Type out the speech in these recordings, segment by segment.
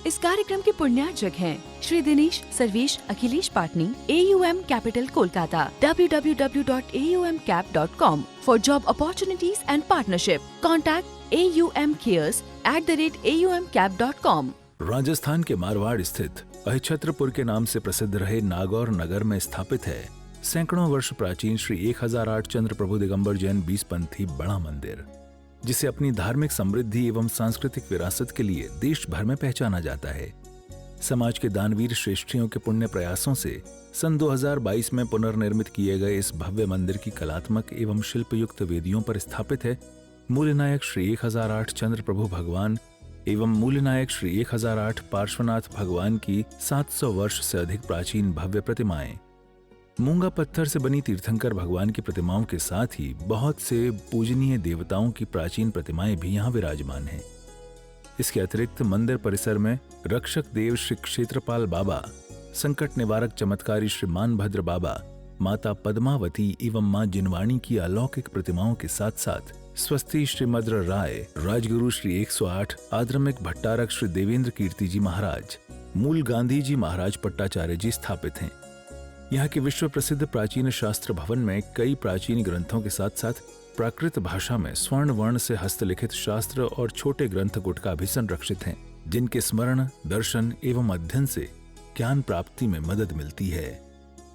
इस कार्यक्रम के पुण्यार्चक हैं Shri Dinesh Sarvesh Akhilesh Patni, AUM capital Kolkata, www.aumcap.com for job opportunities and partnership. Contact aumcares@aumcap.com. Rajasthan के मारवाड़ स्थित अहिछत्रपुर के नाम से प्रसिद्ध रहे नागौर नगर में स्थापित है सैकड़ों वर्ष प्राचीन श्री 1008 चंद्र प्रभु दिगंबर जैन 20पंथी बड़ा मंदिर, जिसे अपनी धार्मिक समृद्धि एवं सांस्कृतिक विरासत के लिए देश भर में पहचाना जाता है। समाज के दानवीर श्रेष्ठियों के पुण्य प्रयासों से सन 2022 में पुनर्निर्मित किए गए इस भव्य मंदिर की कलात्मक एवं शिल्पयुक्त वेदियों पर स्थापित है मूलनायक श्री 1008 चंद्र प्रभु भगवान एवं मूलनायक श्री 1008 पार्श्वनाथ भगवान की 700 वर्ष से अधिक प्राचीन भव्य प्रतिमाएं। मूंगा पत्थर से बनी तीर्थंकर भगवान की प्रतिमाओं के साथ ही बहुत से पूजनीय देवताओं की प्राचीन प्रतिमाएं भी यहाँ विराजमान हैं। इसके अतिरिक्त मंदिर परिसर में रक्षक देव श्री क्षेत्रपाल बाबा, संकट निवारक चमत्कारी श्री मानभद्र बाबा, माता पद्मावती एवं मां जिनवाणी की अलौकिक प्रतिमाओं के साथ साथ स्वस्ति श्रीमद्र राय, राजगुरु श्री 108 आद्रमिक भट्टारक श्री देवेंद्र कीर्ति जी महाराज, मूल गांधी जी महाराज पट्टाचार्य जी स्थापित हैं। यहाँ के विश्व प्रसिद्ध प्राचीन शास्त्र भवन में कई प्राचीन ग्रंथों के साथ साथ प्राकृत भाषा में स्वर्ण वर्ण से हस्तलिखित शास्त्र और छोटे ग्रंथ गुटका भी संरक्षित हैं, जिनके स्मरण, दर्शन एवं अध्ययन से ज्ञान प्राप्ति में मदद मिलती है।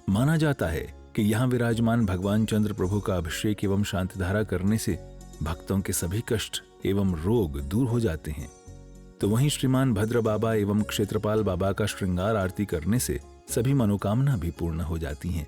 माना जाता है कि यहाँ विराजमान भगवान चंद्र प्रभु का अभिषेक एवं शांतिधारा करने से भक्तों के सभी कष्ट एवं रोग दूर हो जाते हैं। तो वहीं श्रीमान भद्र बाबा एवं क्षेत्रपाल बाबा का श्रृंगार आरती करने से सभी मनोकामना भी पूर्ण हो जाती हैं।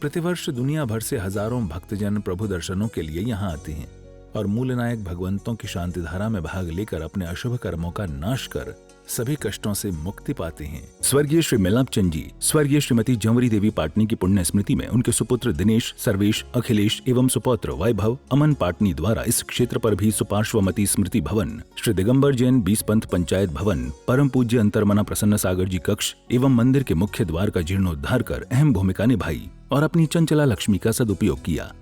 प्रतिवर्ष दुनिया भर से हजारों भक्तजन प्रभु दर्शनों के लिए यहाँ आते हैं और मूलनायक भगवंतों की शांतिधारा में भाग लेकर अपने अशुभ कर्मों का नाश कर सभी कष्टों से मुक्ति पाते हैं। स्वर्गीय श्री मिलाप चंद जी, स्वर्गीय श्रीमती जंवरी देवी पाटनी की पुण्य स्मृति में उनके सुपुत्र दिनेश, सर्वेश, अखिलेश एवं सुपौत्र वैभव अमन पाटनी द्वारा इस क्षेत्र पर भी सुपार्श्वमती स्मृति भवन, श्री दिगंबर जैन 20 पंथ पंचायत भवन, परम पूज्य अंतर्मना प्रसन्न सागर जी कक्ष एवं मंदिर के मुख्य द्वार का जीर्णोद्धार कर अहम भूमिका निभाई और अपनी चंचला लक्ष्मी का सदुपयोग किया।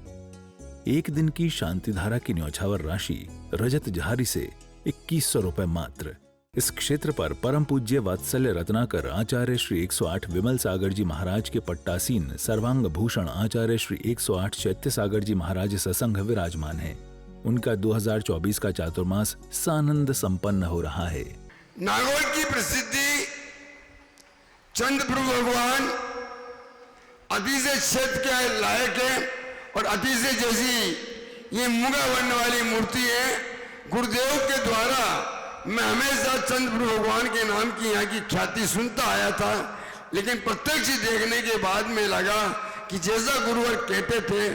एक दिन की शांतिधारा की न्यौछावर राशि रजत जहारी से 2100 रुपए मात्र। इस क्षेत्र पर परम पूज्य वात्सल्य रत्नाकर आचार्य श्री 108 विमल सागर जी महाराज के पट्टासीन सर्वांग भूषण आचार्य श्री 108 चैत्य सागर जी महाराज ससंग विराजमान है। उनका 2024 का चातुर्मास सानंद संपन्न हो रहा है। नागौर की प्रसिद्धि चंद्र प्रभु भगवान अति से क्षेत्र के लायक है और अति से जैसी ये मूंगा वर्ण वाली मूर्ति है। गुरुदेव के द्वारा मैं हमेशा चंद्र प्रभु भगवान के नाम की यहाँ की ख्याति सुनता आया था, लेकिन प्रत्यक्ष देखने के बाद में लगा कि जैसा गुरुवर कहते थे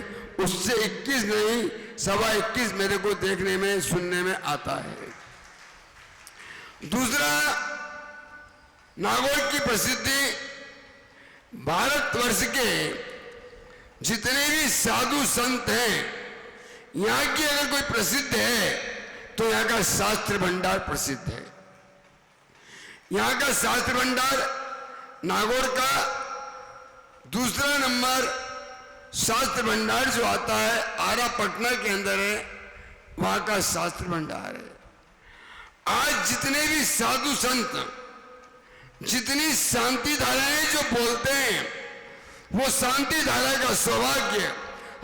उससे 21 नहीं 21.25 मेरे को देखने में सुनने में आता है। दूसरा, नागौर की प्रसिद्धि भारतवर्ष के जितने भी साधु संत हैं, यहाँ की अगर कोई प्रसिद्ध है तो यहाँ का शास्त्र भंडार प्रसिद्ध है। यहाँ का शास्त्र भंडार नागौर का दूसरा नंबर शास्त्र भंडार जो आता है आरा पटना के अंदर है, वहां का शास्त्र भंडार है। आज जितने भी साधु संत जितनी शांति धाराएं जो बोलते हैं, वो शांति धारा का सौभाग्य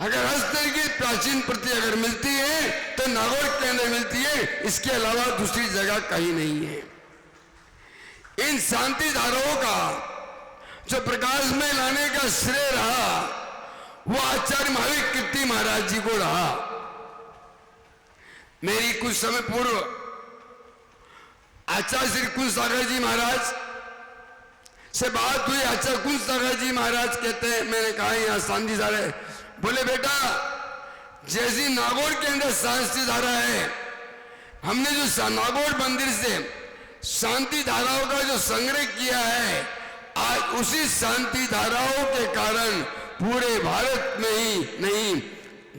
अगर हस्तर की प्राचीन प्रति अगर मिलती है तो नागौर के अंदर मिलती है, इसके अलावा दूसरी जगह कहीं नहीं है। इन शांति धाराओं का जो प्रकाश में लाने का श्रेय रहा वो आचार्य महावीर कीर्ति महाराज जी को रहा। मेरी कुछ समय पूर्व आचार्य श्री कुंज सागर जी महाराज से बात हुई। आचार्य कुंज सागर जी महाराज कहते हैं, मैंने कहा यहाँ शांति धारा है। बोले बेटा, जैसी नागौर के अंदर शांति धारा है, हमने जो नागौर मंदिर से शांति धाराओं का जो संग्रह किया है, आज उसी शांति धाराओं के कारण पूरे भारत में ही नहीं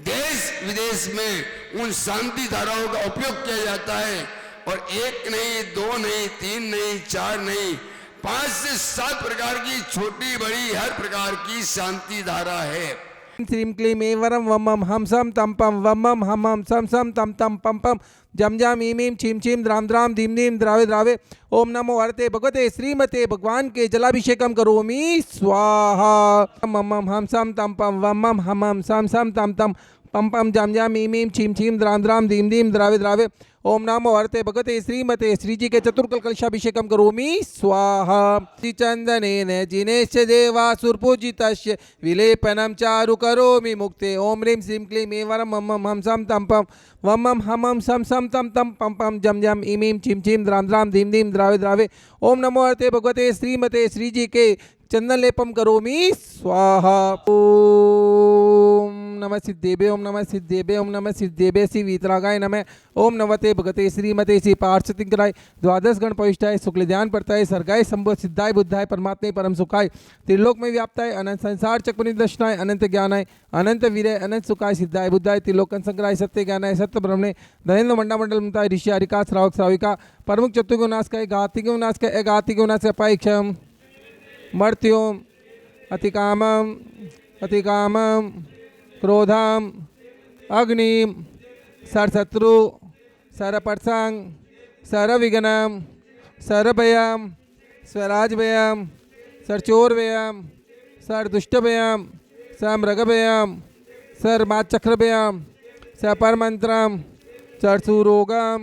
देश विदेश में उन शांति धाराओं का उपयोग किया जाता है। और एक नहीं, दो नहीं, तीन नहीं, चार नहीं, 5 से 7 प्रकार की छोटी बड़ी हर प्रकार की शांति धारा है। श्रीं क्लीं ऐवरं वम मम हम सम तम पम वम मम हम हम सम सम तम तम पम पम जम जम ईम ईम छीम छीम द्राम द्राम धीम धीम द्रावे द्रावे। ओम नमो हरते भगवते श्रीमते भगवान के जलाभिषेकम करोमि स्वाहा। मम मम हम सम तम पम वम मम हम हम सम सम तम तम पम पम जम जम ईम ईम छीम छीम द्राम द्राम धीम धीम द्रावे द्रावे। ओम नमो हरते भगवते श्रीमते श्रीजी के चतुर्कल कलशाभिषेकम करोमि स्वाहा। चंदनेन जिनेश देवासुरपूजितस्य विलेपनम चारु करोमि मुक्ते। ओम ह्रीं श्रीं क्लीं ऐवरं मम मम हम सम तम पम वम मम हम हम सम सम तम तम पम पम जम जम ईम ईम छीम छीम द्राम द्राम धीम धीम द्रावे द्रावे। ओम नमो हरते भगवते श्रीमते श्रीजी के चंदन लेपम करोमि स्वाहा। ओम नमः सिद्धेभ्य ओम नमः सिद्धेभ्य ओम नमः सिद्धेभ्य श्री वीतरागाय नमः। ओम नमते भगते श्रीमते श्री पार्षतिंकराय द्वादश गण पविष्टाय शुक्ल ध्यान परताय सर्गाय संभव सिद्धाय बुद्धाय परमात्मे परम सुखाय त्रिलोक में व्याप्ताय अनंत संसार चक्र निदर्शनाय अनंत ज्ञानाय अनंत वीरय अनंत सुखाय सिद्धाय बुद्धाय त्रिलोकन संग्राय सत्य ज्ञानाय सत्य ब्रह्मणे धनेन्द्र मंडा मंडल ममताय ऋषि हरिका श्रावक श्राविका प्रमुख चतुर्गुण नाशकाय घातिक नाशकाय अघातिक नाशकाय पाइक्षम मर्त्योम अतिकामम अतिकामम क्रोधम अग्निम सरशत्रु सरपरसंग सरविघ्नम सरभयम स्वराजभयम सरचोरभयम सरदुष्टभयम समृगभयम सरमाचक्रभयम सपरमंत्रम सरसुरोगम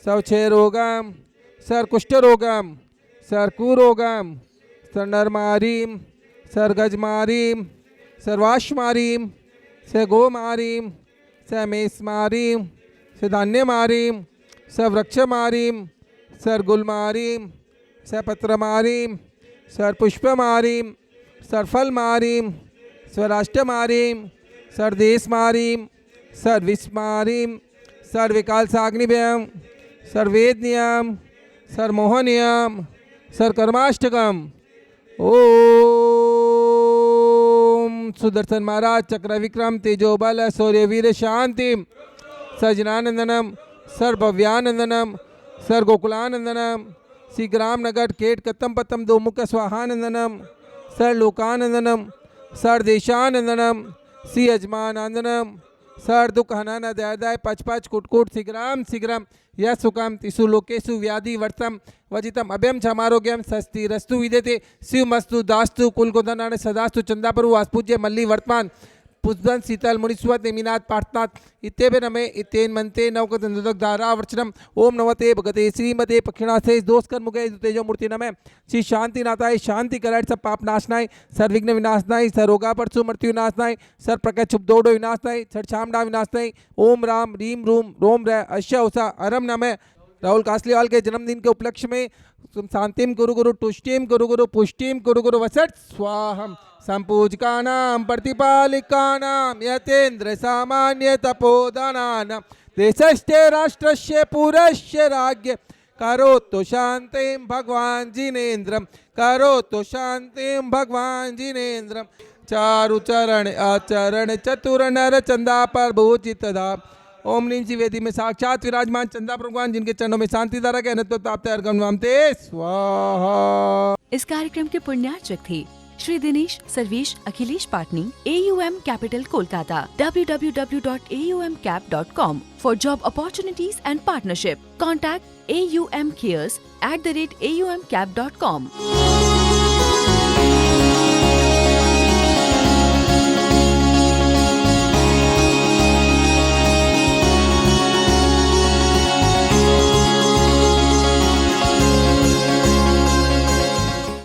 सवक्षयरोगम सरकुष्ठरोगम सरकुरोगम सरनरमारीम सरगजमारीम सर्वाश्मारीम सगोमारीम समेस्मारीम सधान्यमारीम सवृक्षमारीम सरगुलमारीम सपत्रमारीम सरपुष्पमारीम सरफलमारीम स्वराष्ट्रमारीम सरदेशमारीम सर्विस्मारीम सर्विकालसाग्निभयम सर्वेदनियम सरमोहनियम सरकर्माष्टकम। ओम सुदर्शन महाराज चक्र विक्रम तेजोबल शौर्य वीर शांति सजनानंदनम सर्वव्यानंदनम सर्गोकुलानंदनम श्री ग्राम नगर केट कत्तम पत्तम दो मुख स्वाहानंदनम सर लोकानंदनम सर देशानंदनम श्री यजमानंदनम सर दुख हनाना दयादाय पच पच कुटकुट शीघ्रम शीघ्रम यह सुखम तिसु लोकेशु व्याधि वर्तम वजितम अभ्यम क्षमारोग्यम सस्ति रस्तु विदेते शिव मस्तु दास्तु कुलगोधनाने सदास्तु चंदापरु वास्पूज्य मल्ली वर्तमान पुष्पन शीतल मुनिस्वत निमिनाथ पार्थनाथ इत्येव नमे इत्येन मनते नवकतंदुदक धारावर्चनम। ओम नमते भगते श्रीमते पक्षिणाथे दोषकर मुखे तेजो मूर्ति नमः। श्री शांतिनाथाय शांति कराय सब पाप नाशनाय सर्विघ्न विनाशनाय सरोगा परसु मृत्यु नाशनाय सर प्रकट छुप दौड़ो विनाशनाय सर छामडा विनाशनाय। ओम राम रीम रूम रोम र अश्य उषा अरम नमः। राहुल कासलीवाल के जन्मदिन के उपलक्ष्य में शांतिम गुरु गुरु तुष्टिम गुरु गुरु पुष्टिम गुरु गुरु वसट स्वाहम संपूजकानां प्रतिपालिकानां यतेन्द्र सामान्य तपोधनानां देशस्ते राष्ट्रस्य पुरस्य राज्ञ करोतु शांतिं भगवान जिनेन्द्रम करोतु शांतिं भगवान जिनेन्द्रम। चारु चरण आचरण चतुर नर चंदा पर भूजित धाम। ओम नीम जी वेदी में साक्षात विराजमान चंदा भगवान जिनके चरणों में शांति धारा के अनंत ताप्त अर्घम नामते स्वाहा। इस कार्यक्रम के पुण्यार्चक थे Shri Dinesh Sarvesh Akhilesh Patni AUM Capital Kolkata www.aumcap.com for job opportunities and partnership. Contact AUM Cares @aumcap.com.